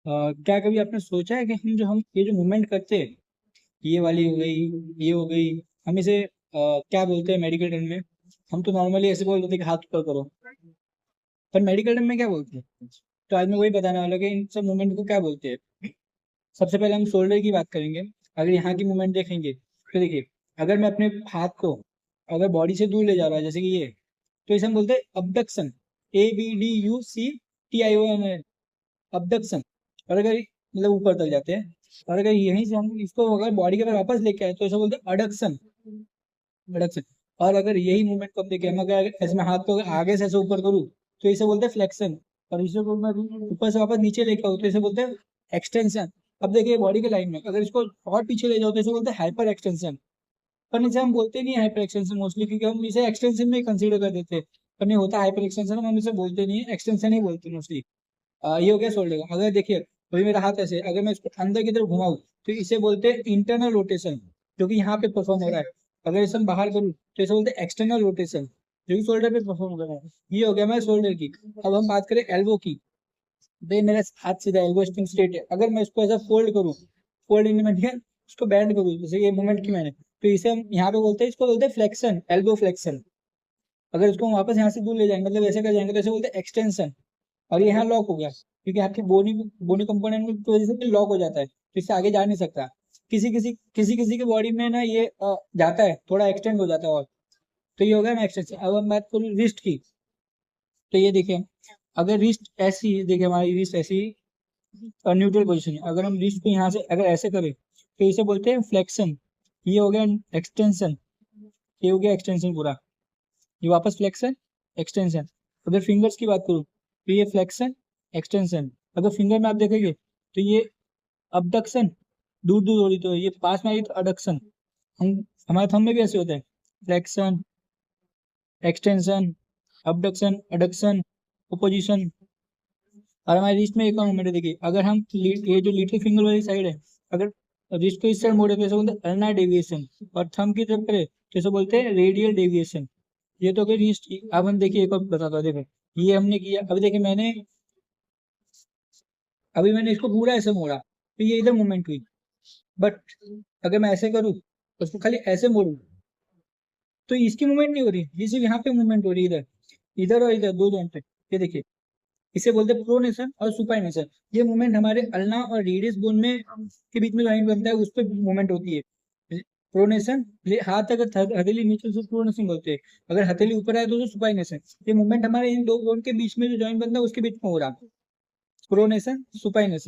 क्या कभी आपने सोचा है कि हम ये जो मूवमेंट करते हैं, ये वाली हो गई, ये हो गई, हम इसे क्या बोलते हैं मेडिकल टर्म में? हम तो नॉर्मली ऐसे बोल देते हैं कि हाथ ऊपर करो, पर मेडिकल टर्म में क्या बोलते हैं? तो आज मैं वही बताने वाला हूं कि इन सब मूवमेंट को क्या बोलते हैं। सबसे पहले हम शोल्डर की बात करेंगे। अगर यहाँ की मूवमेंट देखेंगे तो देखिए, अगर मैं अपने हाथ को अगर बॉडी से दूर ले जा रहा है, जैसे कि ये, तो इसे हम बोलते हैं अबडक्शन। ABDUCTION, abduction. और अगर मतलब ऊपर तक जाते हैं, और अगर यहीं से हम इसको अगर बॉडी के अंदर वापस लेके आए तो इसे बोलते हैं अडक्शन। अडक्शन। और अगर यही मूवमेंट को हम देखें, हम अगर ऐसे मैं हाथ को आगे से ऐसे ऊपर करूँ तो इसे बोलते हैं फ्लेक्शन। और इसे को मैं ऊपर से वापस नीचे लेके आऊँ तो इसे बोलते हैं एक्सटेंशन। अब देखिए बॉडी के लाइन में अगर इसको और पीछे ले जाओ तो इसे बोलते हैं हाइपर एक्सटेंशन। पर इसे हम बोलते नहीं हाइपर एक्सटेंशन मोस्टली, क्योंकि हम इसे एक्सटेंशन में कंसीडर कर देते हैं। पर नहीं होता हाइपर एक्सटेंशन, हम इसे बोलते नहीं है, एक्सटेंशन ही बोलते हैं मोस्टली। ये हो गया शोल्डर का। अगर देखिए अभी मेरा हाथ ऐसे है, अगर मैं इसको अंदर की तरफ घुमाऊं तो इसे बोलते हैं इंटरनल रोटेशन, जो कि यहाँ पे परफॉर्म हो रहा है। अगर इसे हम बाहर करूँ तो इसे बोलते हैं एक्सटर्नल रोटेशन, जो कि शोल्डर पे परफॉर्म हो रहा है। ये हो गया मेरा शोल्डर की। अब हम बात करें एल्बो की। भाई मेरा हाथ सीधा, एल्बो स्टिंग स्ट्रेट है। अगर मैं इसको ऐसा फोल्ड करूँ, फोल्ड इन में उसको बैंड करूँ, जैसे ये मूवमेंट की मैंने, तो इसे हम यहाँ पे बोलते हैं, इसको बोलते हैं फ्लेक्शन, एल्बो फ्लेक्शन। अगर इसको हम वापस यहाँ से दूर ले जाएंगे, मतलब ऐसे कर जाएंगे, तो इसे बोलते हैं एक्सटेंशन। और ये यहाँ लॉक हो गया, क्योंकि आपके बोनी बोनी कंपोनेंट की वजह से लॉक हो जाता है, तो इससे आगे जा नहीं सकता। किसी किसी की बॉडी में ना ये जाता है, थोड़ा एक्सटेंड हो जाता है। और तो ये हो गया ना एक्सटेंशन। अब हम बात करूँ रिस्ट की। तो ये देखिए, अगर रिस्ट ऐसी देखिए, हमारी रिस्ट ऐसी न्यूट्रल पोजिशन है, अगर हम रिस्ट को यहाँ से अगर ऐसे करें तो इसे बोलते हैं फ्लेक्शन। ये हो गया एक्सटेंशन। ये हो गया एक्सटेंशन पूरा। ये वापस फ्लेक्शन, एक्सटेंशन। अगर फिंगर्स की बात करूँ तो ये फ्लेक्शन, एक्सटेंशन। अगर फिंगर में आप देखेंगे तो ये अबडक्शन, दूर दूर हो रही तो ये पास में आई तो अडक्शन। हम हमारे थंब में भी ऐसे होते हैं, flexion, extension, abduction, adduction, opposition. और हमारे रिस्ट में एक और मूवमेंट है, देखिए अगर हम ये जो लिटिल फिंगर वाली साइड है, अगर रिस्ट को इस साइड मोड़े तो इसे बोलते हैं अल्नार डेविएशन। और थंब की तरफ करे तो इसे बोलते हैं रेडियल डेविएशन। ये तो कि रिस्ट की। अब हम देखिए एक और बताता हूँ, देखो ये हमने किया। अभी देखिए मैंने इसको पूरा ऐसे मोड़ा तो ये इधर मूवमेंट हुई। बट अगर मैं ऐसे करूँ, उसको खाली ऐसे मोड़ू, तो इसकी मूवमेंट नहीं हो रही, ये सिर्फ यहाँ पे मूवमेंट हो रही है, इधर इधर और इधर दो जॉइंट पे। ये देखिए, इसे बोलते हैं प्रोनेशन और सुपाइनेशन। ये मूवमेंट हमारे अल्ना और रेडियस बोन में के बीच में जॉइंट बनता है, उस पर मूवमेंट होती है। प्रोनेशन, हाथ अगर हथेली नीचे से प्रोनेशन बोलते हैं, अगर हथेली ऊपर आए तो सुपाइनेशन। ये मूवमेंट हमारे इन दो बोन के बीच में जो जॉइंट बनता है उसके बीच में हो रहा है, प्रोनेशन सुपाइनेशन।